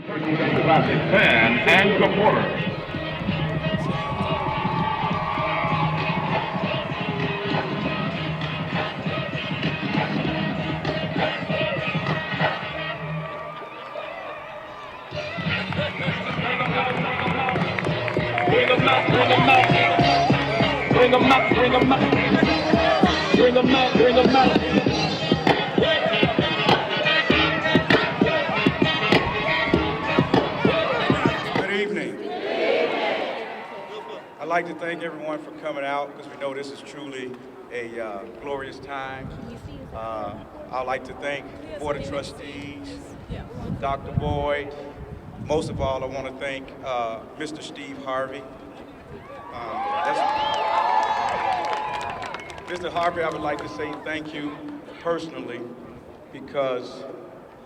Classic fan and supporter. Bring them out, bring them out. Bring them out, bring them out. Bring them out, bring them out. Good evening. I'd like to thank everyone for coming out because we know this is truly a glorious time. I'd like to thank the Board of Trustees, Dr. Boyd. Most of all, I want to thank Mr. Steve Harvey. Mr. Harvey, I would like to say thank you personally because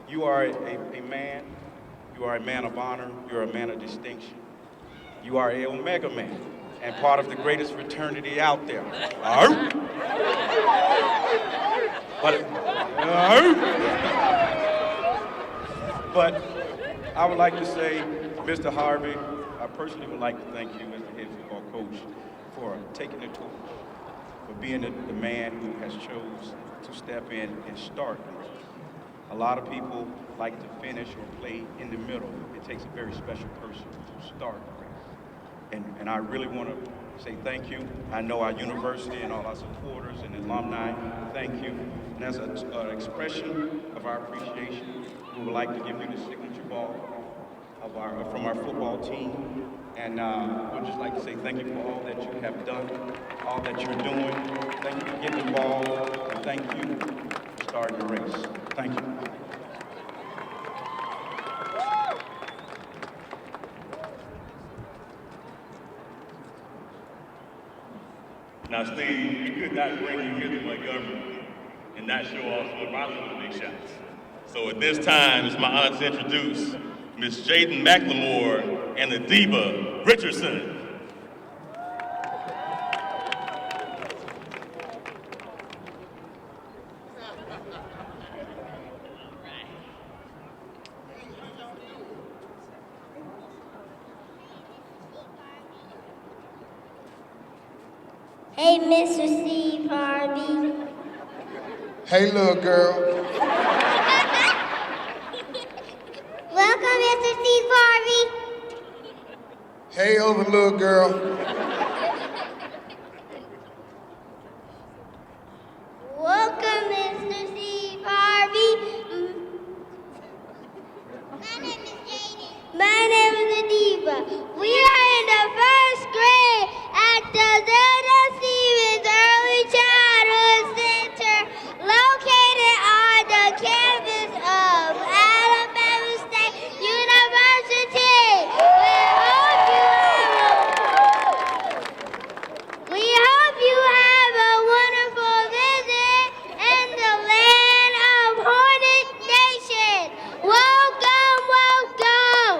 you are a man, you are a man of honor, you're a man of distinction. You are a Omega man and part of the greatest fraternity out there. But I would like to say, Mr. Harvey, I personally would like to thank you as the head football coach for taking the torch, for being the man who has chose to step in and start the race. A lot of people like to finish or play in the middle. It takes a very special person to start the race. And I really want to say thank you. I know our university and all our supporters and alumni, thank you. And as an expression of our appreciation, we would like to give you the signature ball from our football team. And we'd just like to say thank you for all that you have done, all that you're doing. Thank you for getting the ball, and thank you for starting the race. Thank you. Now, Steve, we could not bring you here to Montgomery and not show off some of our little big shots. So at this time, it's my honor to introduce Miss Jaden McLemore and the diva, Richardson. Hey, Mr. Steve Harvey. Hey, little girl. Welcome, Mr. Steve Harvey. Hey, over, little girl. Welcome, Mr. Steve Harvey. My name is Jaden. My name is Adiba. We are in the first grade at the Zeta Stevens Early Childhood Center, located on the campus of Alabama State University. We hope you have a wonderful visit in the land of Hornet Nation. Welcome, welcome.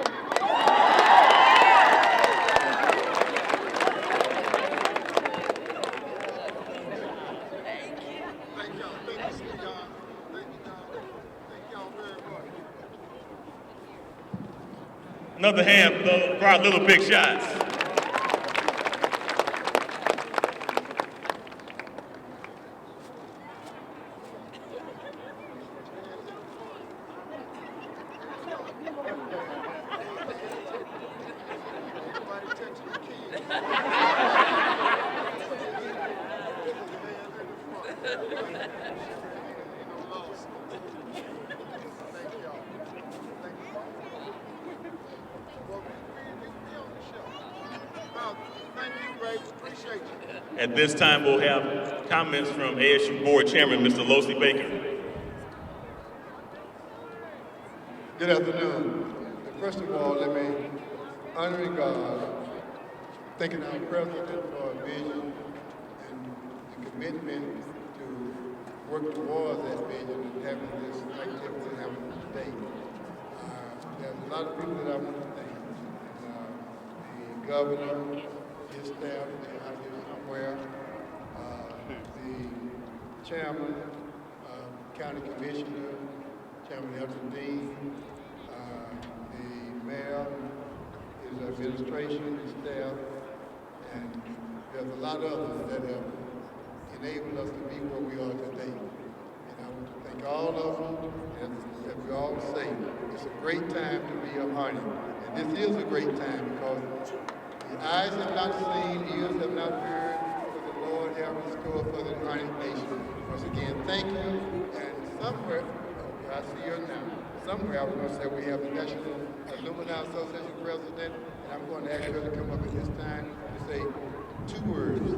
Another hand for our little big shots. At this time, we'll have comments from ASU Board Chairman, Mr. Losey Baker. Good afternoon. First of all, let me honor God, thanking our president for a vision and the commitment to work towards that vision and having this activity and having this day. There's a lot of people that I want to thank. The governor, his staff, they're out here somewhere, the chairman, county commissioner, Chairman Elton Dean, the administration, the staff, and there's a lot of others that have enabled us to be where we are today. And I want to thank all of them, and as we all say, it's a great time to be a Harney. And this is a great time because the eyes have not seen, ears have not heard what the Lord has in store for the Harney Nation. Once again, thank you. And somewhere, I see her now, somewhere I was going to say we have the National Alumni Association President, and I'm going to ask her to come up at this time to say 2 words.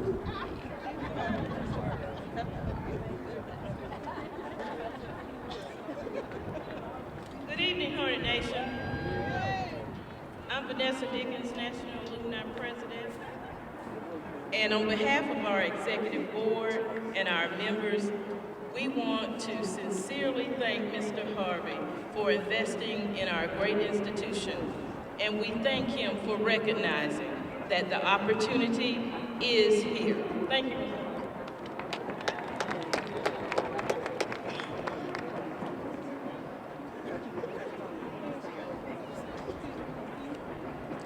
Good evening, Hornet Nation. I'm Vanessa Dickens, National Alumni President. And on behalf of our executive board and our members, we want to sincerely thank Mr. Harvey for investing in our great institution. And we thank him for recognizing that the opportunity is here. Thank you.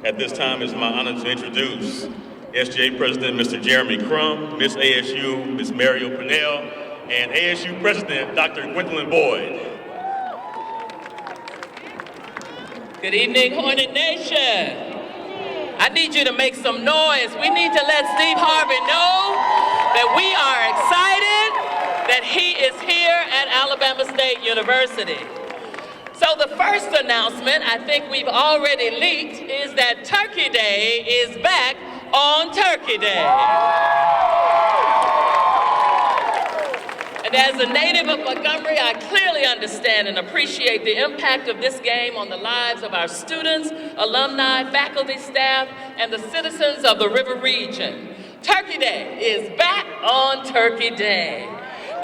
At this time, it's my honor to introduce SGA President Mr. Jeremy Crum, Miss ASU, Miss Mario Purnell, and ASU President Dr. Gwendolyn Boyd. Good evening, Hornet Nation. I need you to make some noise. We need to let Steve Harvey know that we are excited that he is here at Alabama State University. So the first announcement, I think we've already leaked, is that Turkey Day is back on Turkey Day. And as a native of Montgomery, I clearly understand and appreciate the impact of this game on the lives of our students, alumni, faculty, staff, and the citizens of the River Region. Turkey Day is back on Turkey Day.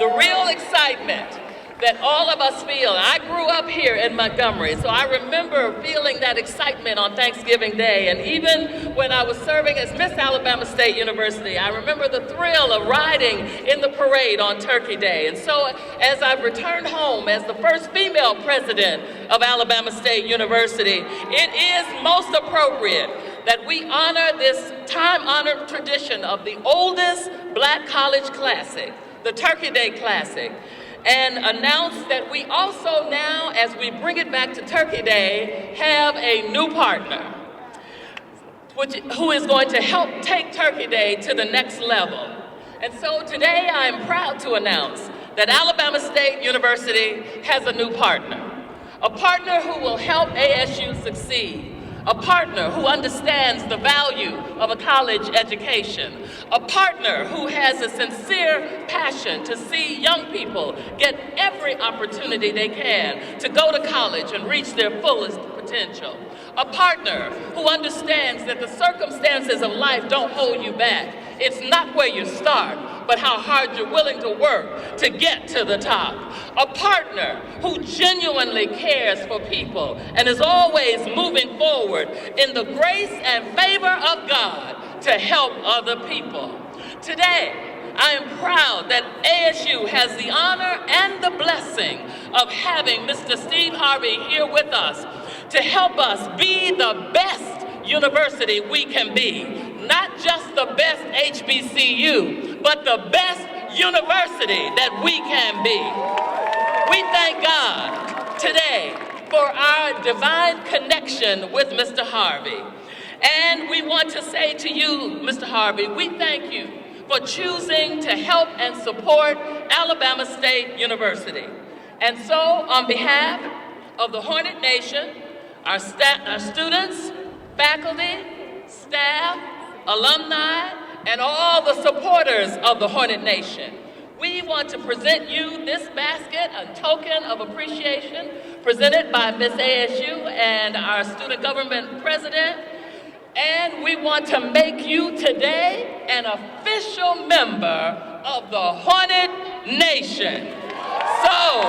The real excitement that all of us feel. I grew up here in Montgomery, so I remember feeling that excitement on Thanksgiving Day. And even when I was serving as Miss Alabama State University, I remember the thrill of riding in the parade on Turkey Day. And so as I've returned home as the first female president of Alabama State University, it is most appropriate that we honor this time-honored tradition of the oldest Black college classic, the Turkey Day Classic, and announce that we also now, as we bring it back to Turkey Day, have a new partner who is going to help take Turkey Day to the next level. And so today I am proud to announce that Alabama State University has a new partner, a partner who will help ASU succeed, a partner who understands the value of a college education, a partner who has a sincere passion to see young people get every opportunity they can to go to college and reach their fullest potential, a partner who understands that the circumstances of life don't hold you back. It's not where you start, but how hard you're willing to work to get to the top. A partner who genuinely cares for people and is always moving forward in the grace and favor of God to help other people. Today, I am proud that ASU has the honor and the blessing of having Mr. Steve Harvey here with us to help us be the best university we can be. Not just the best HBCU, but the best university that we can be. We thank God today for our divine connection with Mr. Harvey. And we want to say to you, Mr. Harvey, we thank you for choosing to help and support Alabama State University. And so, on behalf of the Hornet Nation, our students, faculty, staff, alumni, and all the supporters of the Hornet Nation, we want to present you this basket, a token of appreciation presented by Miss ASU and our student government president. And we want to make you today an official member of the Hornet Nation. So,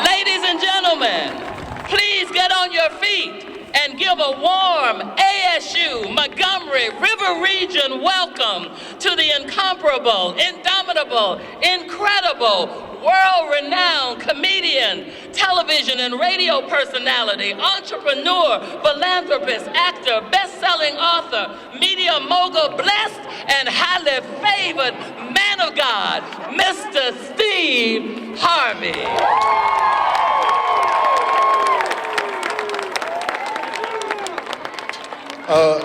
ladies and gentlemen, please get on your feet and give a warm ASU Montgomery River Region welcome to the incomparable, indomitable, incredible, world-renowned comedian, television and radio personality, entrepreneur, philanthropist, actor, best-selling author, media mogul, blessed and highly favored man of God, Mr. Steve Harvey.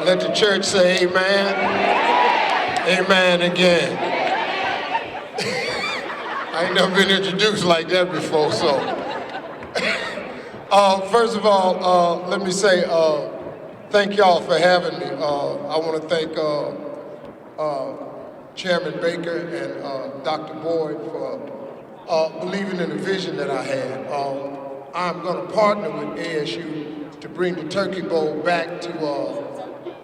Let the church say amen. Amen again. I ain't never been introduced like that before, so. First of all, let me say thank y'all for having me. I want to thank Chairman Baker and Dr. Boyd for believing in the vision that I had. I'm going to partner with ASU to bring the Turkey Bowl back to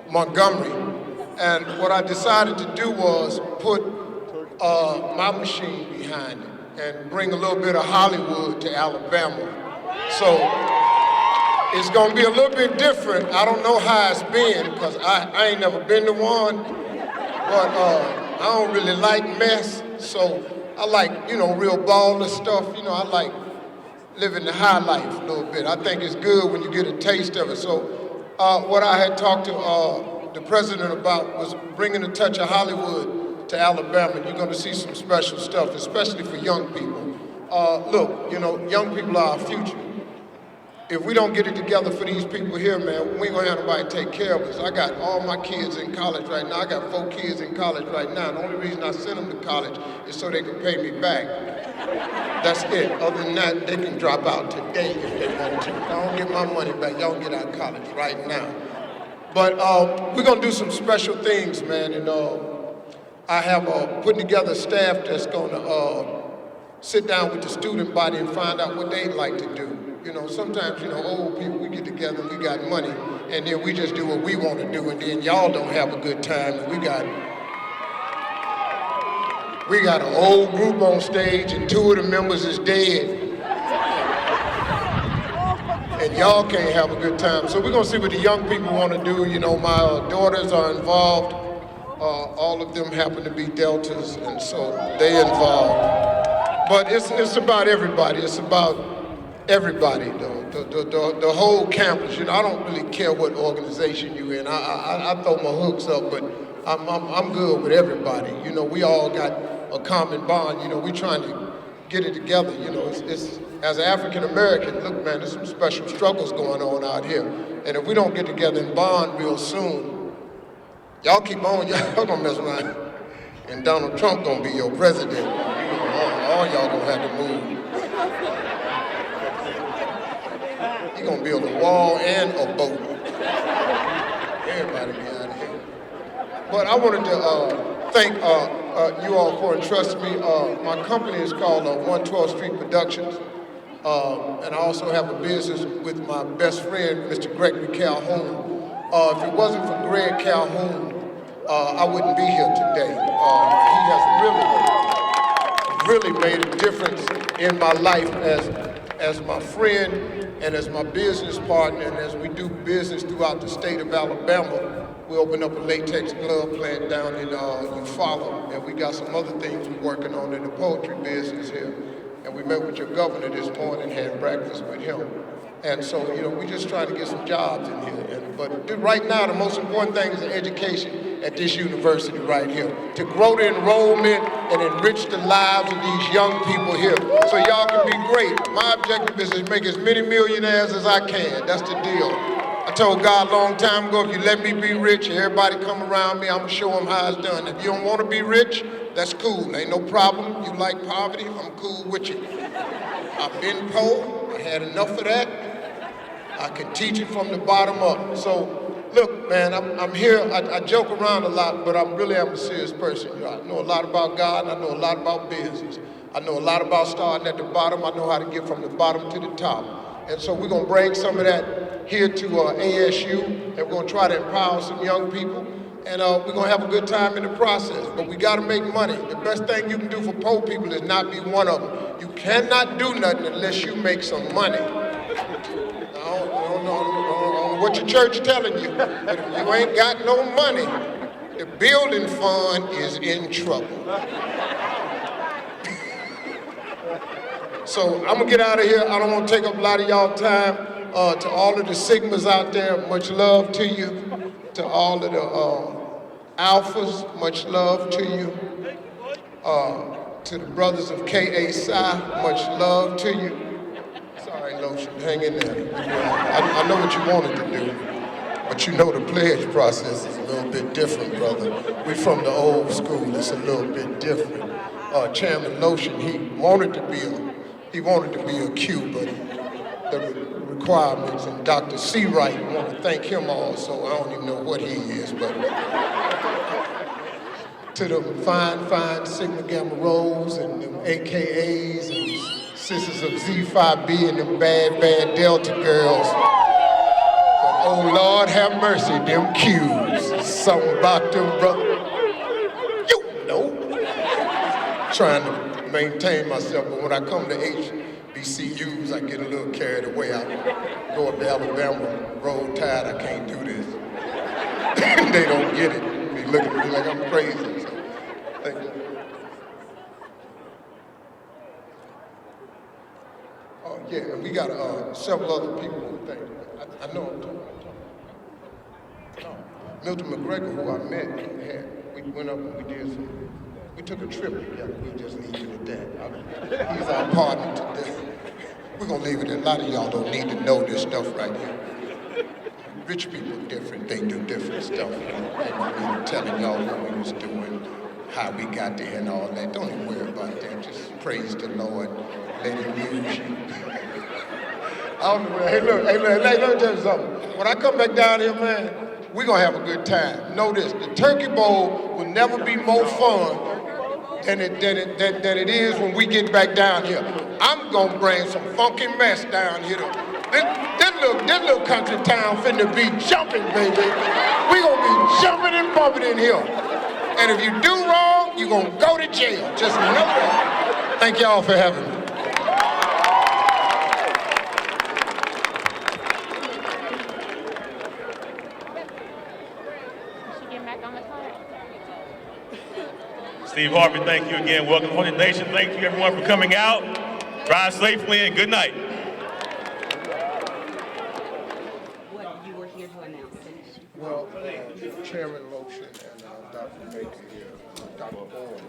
Montgomery. And what I decided to do was put my machine behind it and bring a little bit of Hollywood to Alabama. So it's gonna be a little bit different. I don't know how it's been because I ain't never been to one, but I don't really like mess. So I like, real baller stuff. I like living the high life a little bit. I think it's good when you get a taste of it. So what I had talked to the president about was bringing a touch of Hollywood to Alabama. You're going to see some special stuff, especially for young people. Look, young people are our future. If we don't get it together for these people here, man, we ain't gonna have nobody take care of us. I got all my kids in college right now. I got 4 kids in college right now. The only reason I send them to college is so they can pay me back. That's it. Other than that, they can drop out today if they want to. I don't get my money back. Y'all get out of college right now. But we're gonna do some special things, man, and I have putting together a staff that's gonna sit down with the student body and find out what they'd like to do. Sometimes, old people, we get together, we got money, and then we just do what we want to do, and then y'all don't have a good time, and we got an old group on stage, and 2 of the members is dead. And y'all can't have a good time. So we're gonna see what the young people want to do. My daughters are involved. All of them happen to be Deltas, and so they involved. But it's about everybody. It's about everybody, the whole campus. I don't really care what organization you're in. I throw my hooks up, but I'm good with everybody. We all got a common bond. We trying to get it together. It's as an African American, look, man, there's some special struggles going on out here. And if we don't get together and bond real soon, y'all keep on, y'all gonna mess around. And Donald Trump gonna be your president. All y'all gonna have to move. He gonna build a wall and a boat. Everybody be out of here. But I wanted to thank you all for entrusting me. My company is called 112th Street Productions. And I also have a business with my best friend, Mr. Gregory Calhoun. If it wasn't for Greg Calhoun, I wouldn't be here today. He has really made a difference in my life as my friend and as my business partner, and as we do business throughout the state of Alabama. We opened up a latex glove plant down in Eufaula, and we got some other things we're working on in the poetry business here. And we met with your governor this morning, had breakfast with him. And so, we're just trying to get some jobs in here. But right now, the most important thing is the education at this university right here. To grow the enrollment and enrich the lives of these young people here so y'all can be great. My objective is to make as many millionaires as I can. That's the deal. I told God a long time ago, if you let me be rich, everybody come around me, I'm gonna show them how it's done. If you don't wanna be rich, that's cool, ain't no problem. You like poverty, I'm cool with you. I've been poor, I had enough of that. I can teach it from the bottom up. So, look, man, I'm here, I joke around a lot, but I really am a serious person. I know a lot about God, and I know a lot about business. I know a lot about starting at the bottom. I know how to get from the bottom to the top. And so we're gonna bring some of that here to ASU, and we're gonna try to empower some young people, and we're gonna have a good time in the process. But we gotta make money. The best thing you can do for poor people is not be one of them. You cannot do nothing unless you make some money. I don't know what your church telling you, but if you ain't got no money, the building fund is in trouble. So I'm gonna get out of here. I don't want to take up a lot of y'all time. To all of the Sigmas out there, much love to you. To all of the Alphas, much love to you. To the brothers of KA Psi, much love to you. Sorry, Lotion, hang in there. I know what you wanted to do, but you know the pledge process is a little bit different, brother. We from the old school, it's a little bit different. Chairman Lotion, he wanted to be a Q, but the requirements, and Dr. Seawright, I want to thank him also. I don't even know what he is, but to the fine Sigma Gamma Rho's and them AKAs and sisters of Z5B and them bad Delta girls. But oh Lord have mercy, them Qs. Something about them, brother. You know. Trying to maintain myself, but when I come to HBCUs, I get a little carried away. I go up to Alabama, roll tide, I can't do this. They don't get it. They look at me like I'm crazy. So, thank you. Oh yeah, and we got several other people who think. I know I'm talking. Milton McGregor, who I met, we went up and we took a trip together. We'll just leave it at that. He's our partner today. We're gonna leave it at, a lot of y'all don't need to know this stuff right here. Rich people are different, they do different stuff. I'm telling y'all what we was doing, how we got there and all that. Don't even worry about that. Just praise the Lord, let him use you. I don't know, hey look, let me tell you something. When I come back down here, man, we're gonna have a good time. Know this, the Turkey Bowl will never be more fun than it is when we get back down here. I'm gonna bring some funky mess down here. This little country town finna be jumping, baby. We gonna be jumping and bumping in here. And if you do wrong, you gonna go to jail. Just know that. Thank y'all for having me. Steve Harvey, thank you again. Welcome to Hornet Nation. Thank you everyone for coming out. Drive safely and good night. What you were here to announce? Well, Chairman Lotion and Dr. Baker here, Dr. Boyd,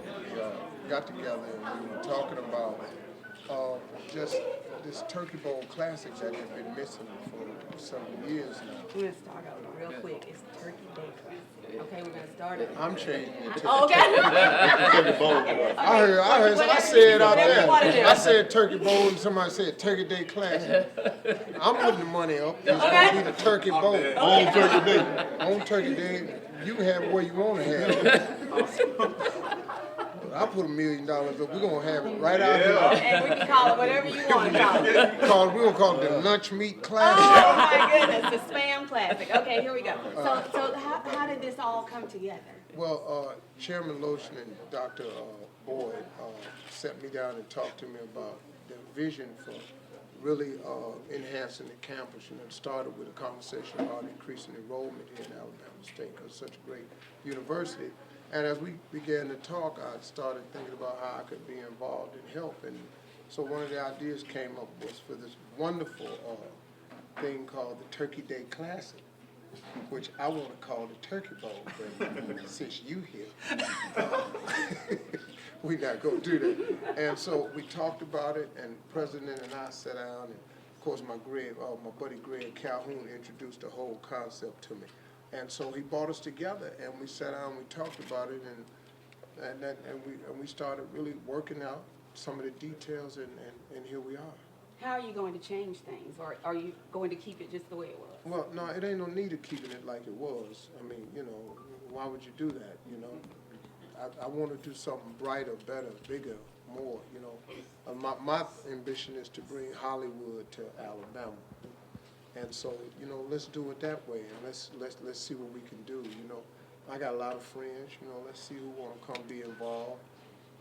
we got together and we were talking about just this Turkey Bowl Classic that has been missing for several years now. We're going to start over real quick. It's Turkey Day Classic. Okay, we're going to start it. I'm changing it to Okay. Turkey Bowl. I said out there. I said Turkey Bowl and somebody said Turkey Day Classic. I'm putting the money up. It's going to be the Turkey Bowl. On Turkey Day. On Turkey Day, you can have it where you want to have it. I put $1 million up. We're going to have it right out here. And we can call it whatever you want to call it. We're going to call it the Lunch Meat Classic. Oh my goodness, the Spam Classic. Okay, here we go. So how did this all come together? Well, Chairman Lotion and Dr. Boyd sat me down and talked to me about their vision for really enhancing the campus. You know, it started with a conversation about increasing enrollment here in Alabama State because it's such a great university. And as we began to talk, I started thinking about how I could be involved and help. And so one of the ideas came up was for this wonderful thing called the Turkey Day Classic, which I want to call the Turkey Bowl, but since you here, we're not going to do that. And so we talked about it, and the president and I sat down, and of course my buddy Greg Calhoun introduced the whole concept to me. And so he brought us together, and we sat down and we talked about it, and we started really working out some of the details, and here we are. How are you going to change things, or are you going to keep it just the way it was? Well, no, it ain't no need of keeping it like it was. I mean, you know, why would you do that, you know? I want to do something brighter, better, bigger, more, you know. My ambition is to bring Hollywood to Alabama. And so, you know, let's do it that way, and let's see what we can do. You know, I got a lot of friends. You know, let's see who want to come be involved.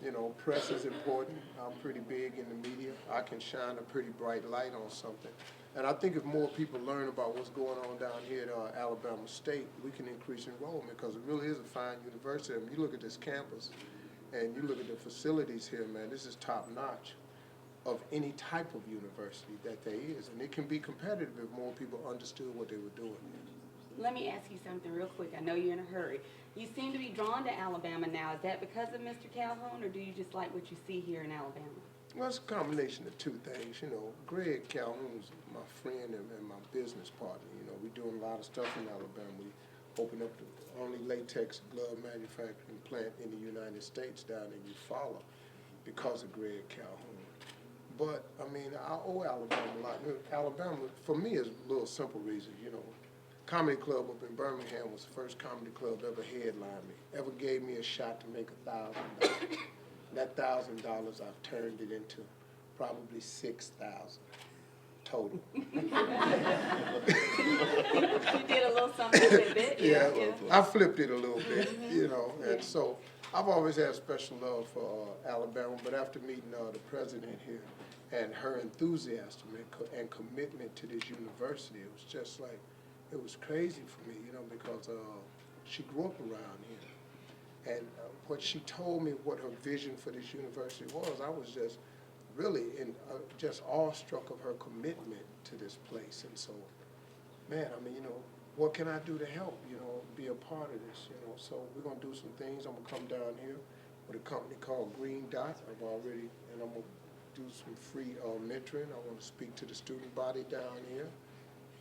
You know, press is important. I'm pretty big in the media. I can shine a pretty bright light on something. And I think if more people learn about what's going on down here at Alabama State, we can increase enrollment, because it really is a fine university. I mean, you look at this campus and you look at the facilities here, man, this is top notch of any type of university that there is. And it can be competitive if more people understood what they were doing. Let me ask you something real quick. I know you're in a hurry. You seem to be drawn to Alabama now. Is that because of Mr. Calhoun, or do you just like what you see here in Alabama? Well, it's a combination of two things. You know, Greg Calhoun's my friend and my business partner. You know, we're doing a lot of stuff in Alabama. We opened up the only latex glove manufacturing plant in the United States down in Eufaula because of Greg Calhoun. But, I mean, I owe Alabama a lot. Alabama, for me, is a little simple reason. You know, Comedy Club up in Birmingham was the first comedy club ever headlined me, ever gave me a shot to make $1,000. That $1,000, I've turned it into probably $6,000 total. You did a little something with it. Yeah, I flipped it a little bit, you know, and so I've always had a special love for Alabama, but after meeting the president here and her enthusiasm and commitment to this university, it was just like, it was crazy for me, you know, because she grew up around here. And what she told me, what her vision for this university was, I was just really just awestruck of her commitment to this place. And so, man, I mean, you know, what can I do to help, you know, be a part of this, you know? So we're going to do some things. I'm going to come down here with a company called Green Dot. I'm going to do some free mentoring. I want to speak to the student body down here.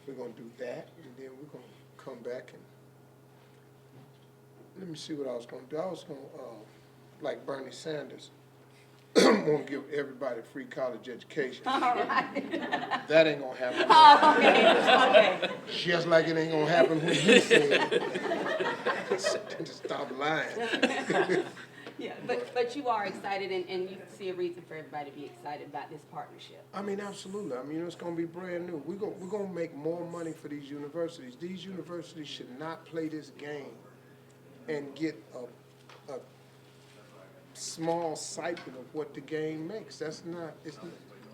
We're going to do that, and then we're going to come back and let me see what I was going to do. I was going to, like Bernie Sanders, want to give everybody free college education. All right. That ain't going to happen. Oh, okay. Just like it ain't going to happen when you say it. Stop lying. Yeah, but you are excited, and you see a reason for everybody to be excited about this partnership. I mean, absolutely. I mean, it's going to be brand new. We're going to make more money for these universities. These universities should not play this game and get a small stipend of what the game makes. That's not,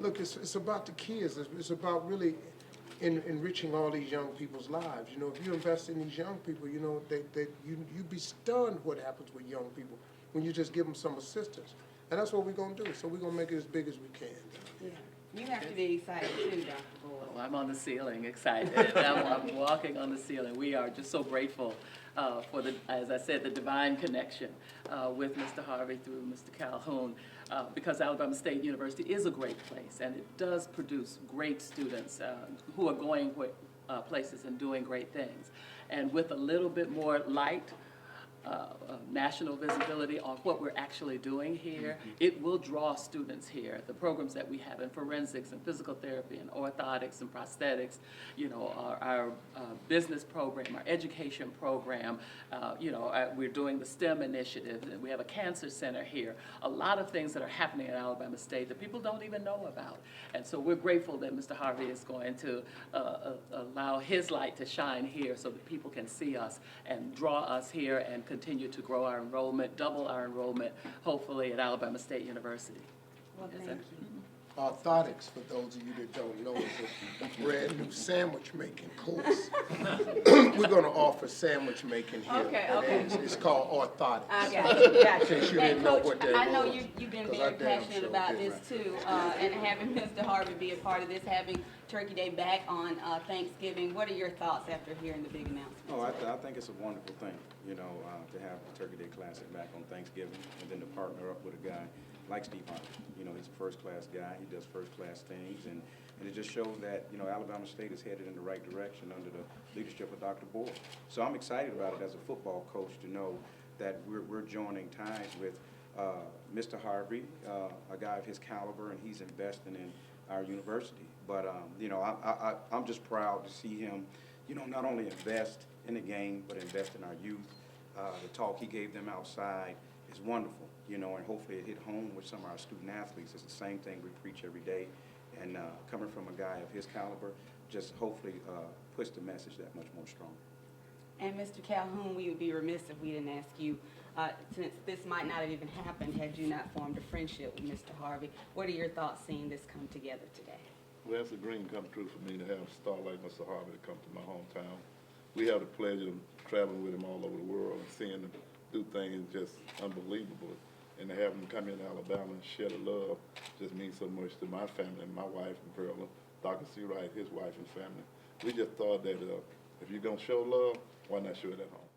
look, it's about the kids. It's about really enriching all these young people's lives. You know, if you invest in these young people, you know, you'd be stunned what happens with young people when you just give them some assistance. And that's what we're going to do. So we're going to make it as big as we can. Yeah. You have to be excited too, Dr. Boyd. Oh, I'm on the ceiling, excited. I'm walking on the ceiling. We are just so grateful for as I said, the divine connection with Mr. Harvey through Mr. Calhoun, because Alabama State University is a great place, and it does produce great students who are going places and doing great things. And with a little bit more light, national visibility on what we're actually doing here, it will draw students here. The programs that we have in forensics and physical therapy and orthotics and prosthetics, you know, our business program, our education program, you know, we're doing the STEM initiative, and we have a cancer center here. A lot of things that are happening at Alabama State that people don't even know about. And so we're grateful that Mr. Harvey is going to allow his light to shine here so that people can see us and draw us here and continue to grow our enrollment, double our enrollment, hopefully at Alabama State University. Well, thank you. Orthotics, for those of you that don't know, is a brand new sandwich making course. We're going to offer sandwich making here. Okay. It's called orthotics. I got you. In case you didn't know what that was. I know you've been very passionate about this too, and having Mr. Harvey be a part of this, having Turkey Day back on Thanksgiving. What are your thoughts after hearing the big announcement? Oh, I think it's a wonderful thing, you know, to have the Turkey Day Classic back on Thanksgiving, and then to partner up with a guy like Steve Harvey. You know, he's a first-class guy. He does first-class things, and it just shows that, you know, Alabama State is headed in the right direction under the leadership of Dr. Boyd. So I'm excited about it as a football coach to know that we're joining ties with Mr. Harvey, a guy of his caliber, and he's investing in our university. But, you know, I'm just proud to see him, you know, not only invest in the game, but invest in our youth. The talk he gave them outside is wonderful, you know, and hopefully it hit home with some of our student athletes. It's the same thing we preach every day. And coming from a guy of his caliber, just hopefully puts the message that much more strong. And Mr. Calhoun, we would be remiss if we didn't ask you, since this might not have even happened had you not formed a friendship with Mr. Harvey, what are your thoughts seeing this come together today? Well, it's a dream come true for me to have a star like Mr. Harvey come to my hometown. We have the pleasure of traveling with him all over the world and seeing him do things just unbelievable. And to have him come into Alabama and share the love just means so much to my family and my wife and Perla, Dr. C. Wright, his wife and family. We just thought that if you're going to show love, why not show it at home?